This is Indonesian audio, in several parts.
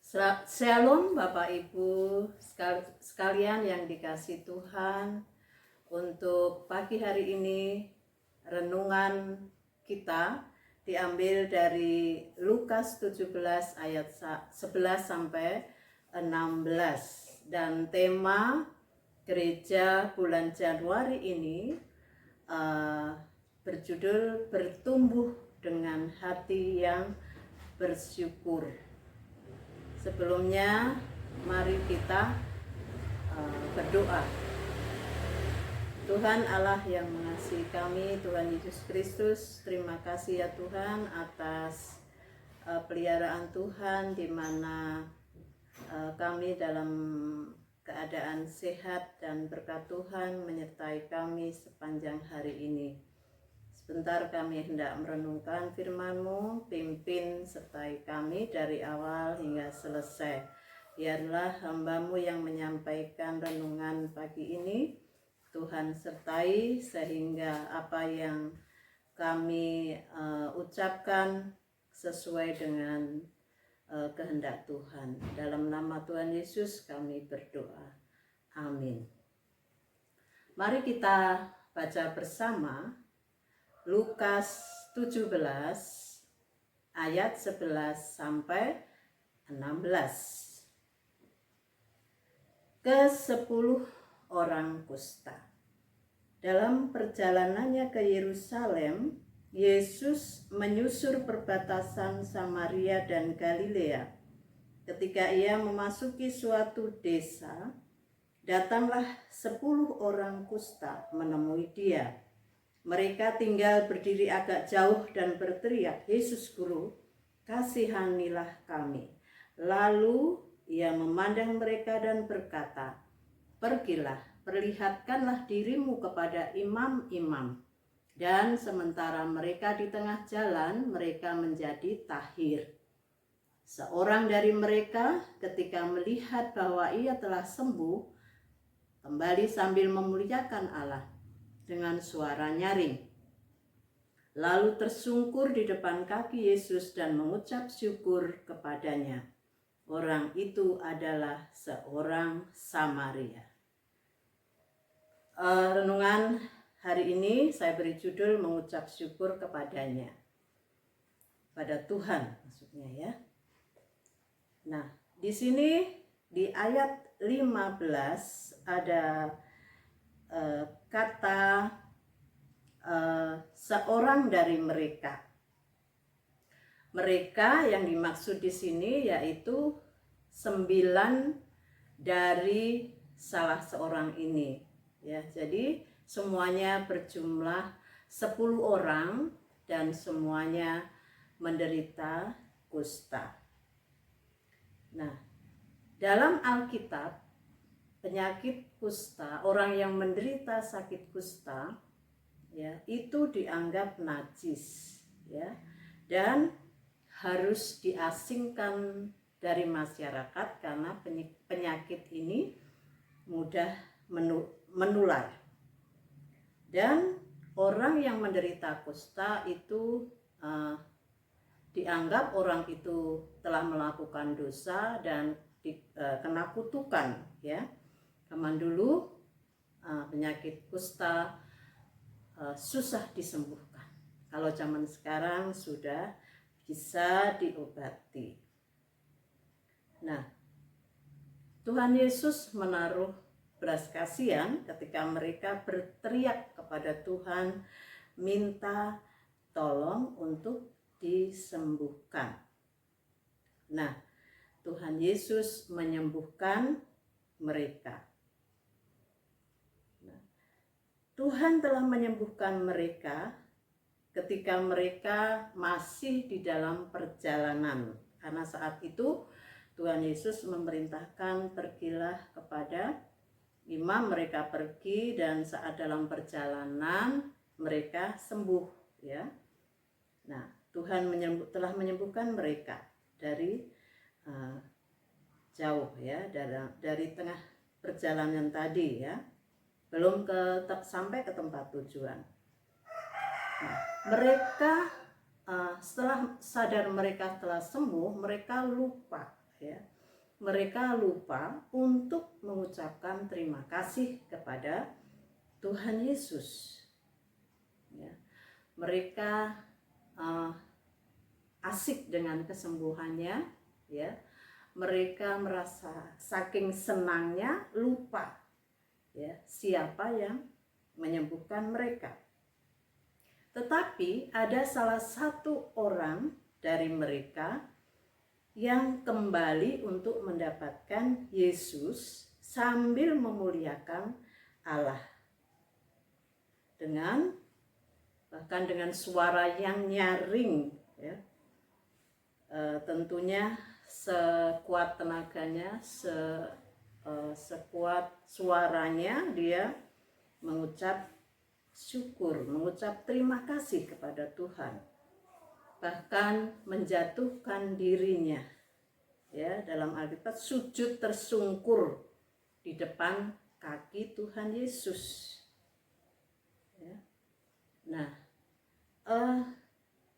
Shalom Bapak Ibu sekalian yang dikasihi Tuhan. Untuk pagi hari ini renungan kita diambil dari Lukas 17 ayat 11 sampai 16, dan tema gereja bulan Januari ini berjudul bertumbuh dengan hati yang bersyukur. Sebelumnya mari kita berdoa. Tuhan Allah yang mengasihi kami, Tuhan Yesus Kristus, terima kasih ya Tuhan atas peliharaan Tuhan, di mana kami dalam keadaan sehat dan berkat Tuhan menyertai kami sepanjang hari ini. Sebentar kami hendak merenungkan firman-Mu, pimpin sertai kami dari awal hingga selesai. Biarlah hamba-Mu yang menyampaikan renungan pagi ini, Tuhan sertai sehingga apa yang kami ucapkan sesuai dengan kehendak Tuhan. Dalam nama Tuhan Yesus kami berdoa. Amin. Mari kita baca bersama Lukas 17 ayat 11 sampai 16. Ke-10 orang kusta. Dalam perjalanannya ke Yerusalem, Yesus menyusur perbatasan Samaria dan Galilea. Ketika ia memasuki suatu desa, datanglah 10 orang kusta menemui dia. Mereka tinggal berdiri agak jauh dan berteriak, "Yesus Guru, kasihanilah kami." Lalu ia memandang mereka dan berkata, "Pergilah, perlihatkanlah dirimu kepada imam-imam." Dan sementara mereka di tengah jalan, mereka menjadi tahir. Seorang dari mereka ketika melihat bahwa ia telah sembuh, kembali sambil memuliakan Allah dengan suara nyaring. Lalu tersungkur di depan kaki Yesus dan mengucap syukur kepadanya. Orang itu adalah seorang Samaria. Renungan hari ini saya beri judul mengucap syukur kepadanya. Pada Tuhan maksudnya ya. Nah, di sini di ayat 15 ada kata seorang dari mereka. Mereka yang dimaksud di sini yaitu 9 dari salah seorang ini. Ya, jadi semuanya berjumlah 10 orang dan semuanya menderita kusta. Nah, dalam Alkitab penyakit kusta, orang yang menderita sakit kusta, ya, itu dianggap najis, ya, dan harus diasingkan dari masyarakat karena penyakit ini mudah menular. Dan orang yang menderita kusta itu dianggap orang itu telah melakukan dosa dan kena kutukan, ya. Zaman dulu penyakit kusta susah disembuhkan. Kalau zaman sekarang sudah bisa diobati. Nah, Tuhan Yesus menaruh belas kasihan ketika mereka berteriak kepada Tuhan, minta tolong untuk disembuhkan. Nah, Tuhan Yesus menyembuhkan mereka. Tuhan telah menyembuhkan mereka ketika mereka masih di dalam perjalanan. Karena saat itu Tuhan Yesus memerintahkan, "Pergilah kepada imam." Mereka pergi dan saat dalam perjalanan mereka sembuh, ya. Nah, Tuhan telah menyembuhkan mereka dari jauh, ya, dari tengah perjalanan tadi, ya. Belum sampai ke tempat tujuan. Nah, mereka setelah sadar mereka telah sembuh, mereka lupa, ya. mereka lupa untuk mengucapkan terima kasih kepada Tuhan Yesus. Ya. Mereka asik dengan kesembuhannya, ya. Mereka merasa saking senangnya lupa, ya, siapa yang menyembuhkan mereka. Tetapi ada salah satu orang dari mereka yang kembali untuk mendapatkan Yesus sambil memuliakan Allah. Bahkan dengan suara yang nyaring, ya. Tentunya sekuat tenaganya, sekuat suaranya dia mengucap syukur, mengucap terima kasih kepada Tuhan, bahkan menjatuhkan dirinya, ya, dalam Alkitab sujud tersungkur di depan kaki Tuhan Yesus, ya. Nah,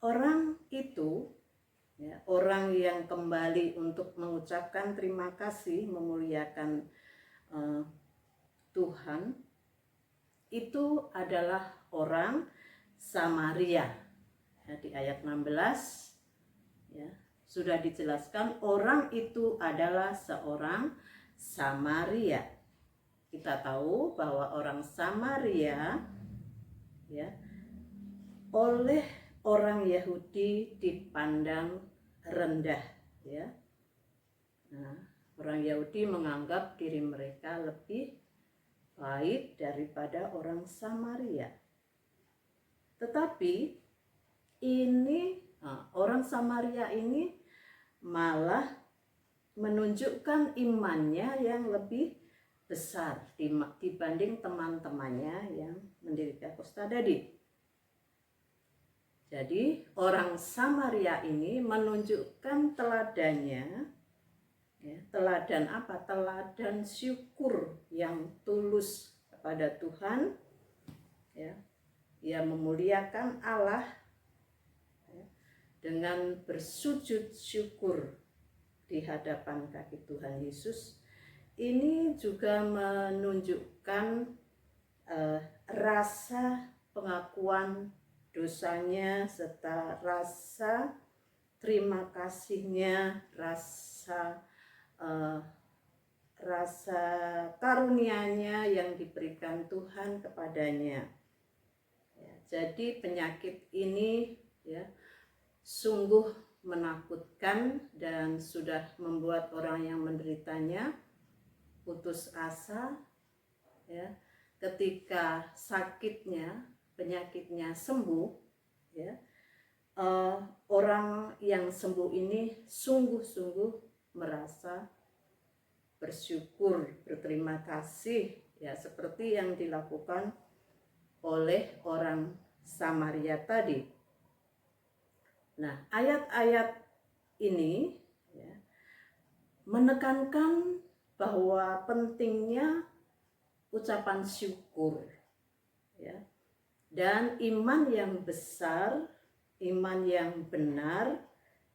orang itu, ya, orang yang kembali untuk mengucapkan terima kasih, memuliakan Tuhan, itu adalah orang Samaria. Ya, di ayat 16, ya, sudah dijelaskan orang itu adalah seorang Samaria. Kita tahu bahwa orang Samaria, ya, oleh orang Yahudi dipandang rendah, ya. Nah, orang Yahudi menganggap diri mereka lebih baik daripada orang Samaria. Tetapi orang Samaria ini malah menunjukkan imannya yang lebih besar dibanding teman-temannya yang menderita kusta tadi. Jadi orang Samaria ini menunjukkan teladannya, ya, teladan apa? Teladan syukur yang tulus kepada Tuhan, ya. Ia memuliakan Allah, ya, dengan bersujud syukur di hadapan kaki Tuhan Yesus. Ini juga menunjukkan rasa pengakuan dosanya serta rasa terima kasihnya, rasa karunia-Nya yang diberikan Tuhan kepadanya. Ya, jadi penyakit ini, ya, sungguh menakutkan dan sudah membuat orang yang menderitanya putus asa, ya. Ketika penyakitnya sembuh, ya, orang yang sembuh ini sungguh-sungguh merasa bersyukur, berterima kasih, ya, seperti yang dilakukan oleh orang Samaria tadi. Nah, ayat-ayat ini, ya, menekankan bahwa pentingnya ucapan syukur, ya, dan iman yang besar, iman yang benar,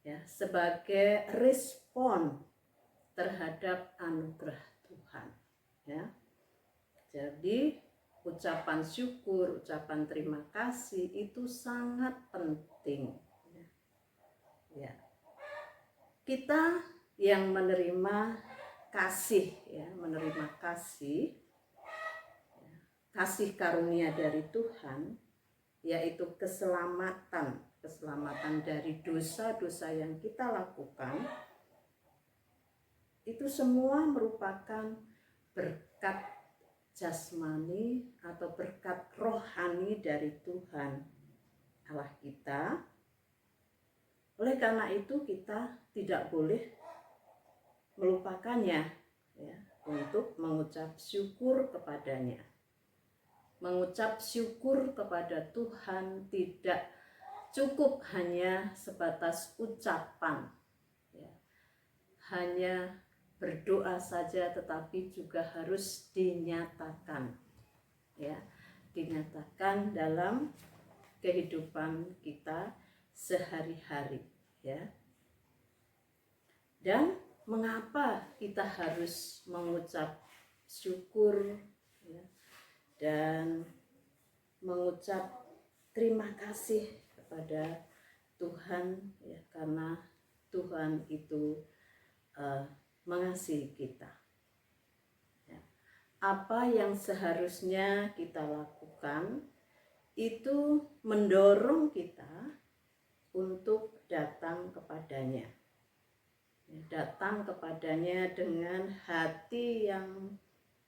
ya, sebagai respon terhadap anugerah Tuhan, ya. Jadi ucapan syukur, ucapan terima kasih itu sangat penting, ya. Kita yang menerima kasih, ya, menerima kasih, ya, kasih karunia dari Tuhan, yaitu keselamatan dari dosa-dosa yang kita lakukan, itu semua merupakan berkat jasmani atau berkat rohani dari Tuhan Allah kita. Oleh karena itu kita tidak boleh melupakannya, ya, untuk mengucap syukur kepadanya. Mengucap syukur kepada Tuhan tidak cukup hanya sebatas ucapan, ya, hanya berdoa saja, tetapi juga harus dinyatakan, ya, dinyatakan dalam kehidupan kita sehari-hari, ya. Dan mengapa kita harus mengucap syukur ya, dan mengucap terima kasih kepada Tuhan ya, karena Tuhan itu mengasihi kita ya. Apa yang seharusnya kita lakukan itu mendorong kita untuk datang kepadanya ya, datang kepadanya dengan hati yang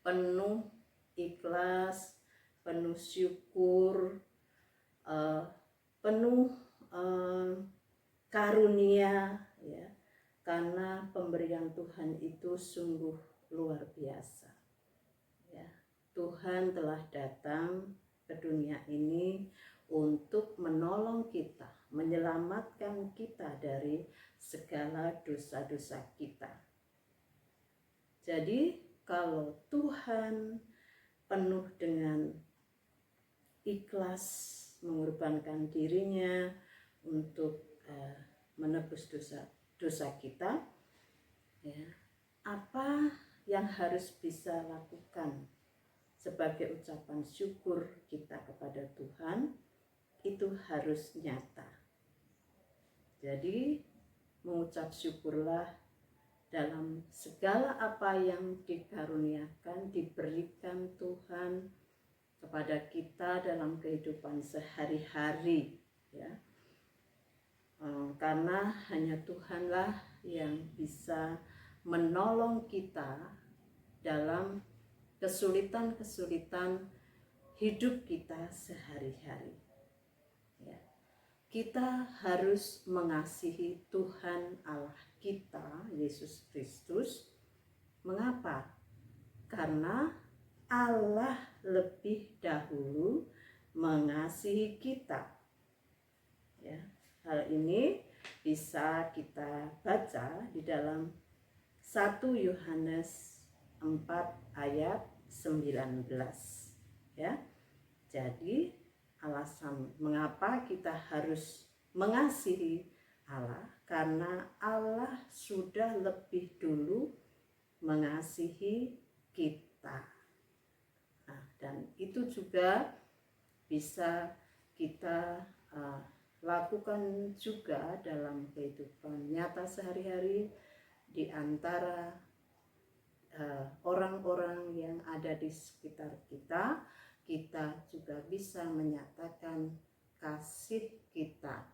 penuh ikhlas, penuh syukur, penuh karunia ya, karena pemberian Tuhan itu sungguh luar biasa ya. Tuhan telah datang ke dunia ini untuk menolong kita, menyelamatkan kita dari segala dosa-dosa kita. Jadi kalau Tuhan penuh dengan ikhlas mengorbankan dirinya untuk menebus dosa kita ya, apa yang harus bisa lakukan sebagai ucapan syukur kita kepada Tuhan itu harus nyata. Jadi mengucap syukurlah dalam segala apa yang dikaruniakan, diberikan Tuhan kepada kita dalam kehidupan sehari-hari ya. Karena hanya Tuhanlah yang bisa menolong kita dalam kesulitan-kesulitan hidup kita sehari-hari ya. Kita harus mengasihi Tuhan Allah kita, Yesus Kristus. Mengapa? Karena Allah lebih dahulu mengasihi kita ya. Hal ini bisa kita baca di dalam 1 Yohanes 4 ayat 19 ya. Jadi alasan mengapa kita harus mengasihi Allah, karena Allah sudah lebih dulu mengasihi kita. Nah, dan itu juga bisa kita lakukan juga dalam kehidupan nyata sehari-hari di antara orang-orang yang ada di sekitar kita. Kita juga bisa menyatakan kasih kita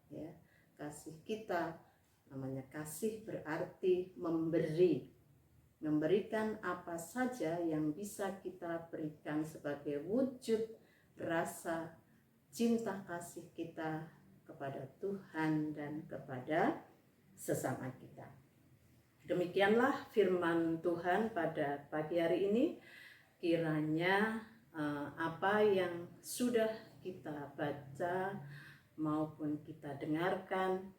ya. Kasih kita, namanya kasih berarti memberikan apa saja yang bisa kita berikan sebagai wujud rasa cinta kasih kita kepada Tuhan dan kepada sesama kita. Demikianlah firman Tuhan pada pagi hari ini. Kiranya apa yang sudah kita baca maupun kita dengarkan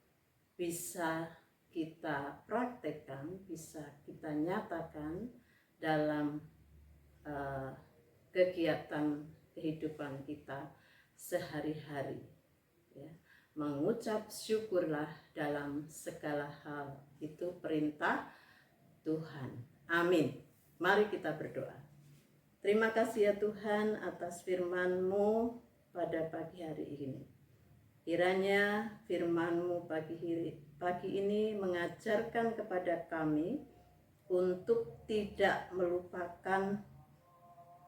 bisa kita praktekkan, bisa kita nyatakan dalam kegiatan kehidupan kita sehari-hari ya. Mengucap syukurlah dalam segala hal, itu perintah Tuhan. Amin. Mari kita berdoa. Terima kasih ya Tuhan atas firman-Mu pada pagi hari ini. Kiranya firman-Mu pagi ini mengajarkan kepada kami untuk tidak melupakan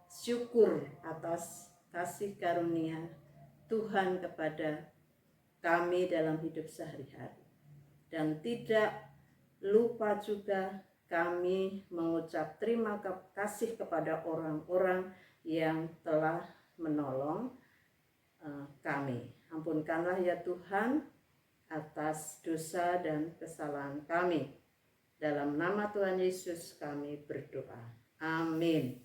syukur atas kasih karunia Tuhan kepada kami dalam hidup sehari-hari, dan tidak lupa juga kami mengucap terima kasih kepada orang-orang yang telah menolong kami. Ampunkanlah ya Tuhan atas dosa dan kesalahan kami. Dalam nama Tuhan Yesus kami berdoa. Amin.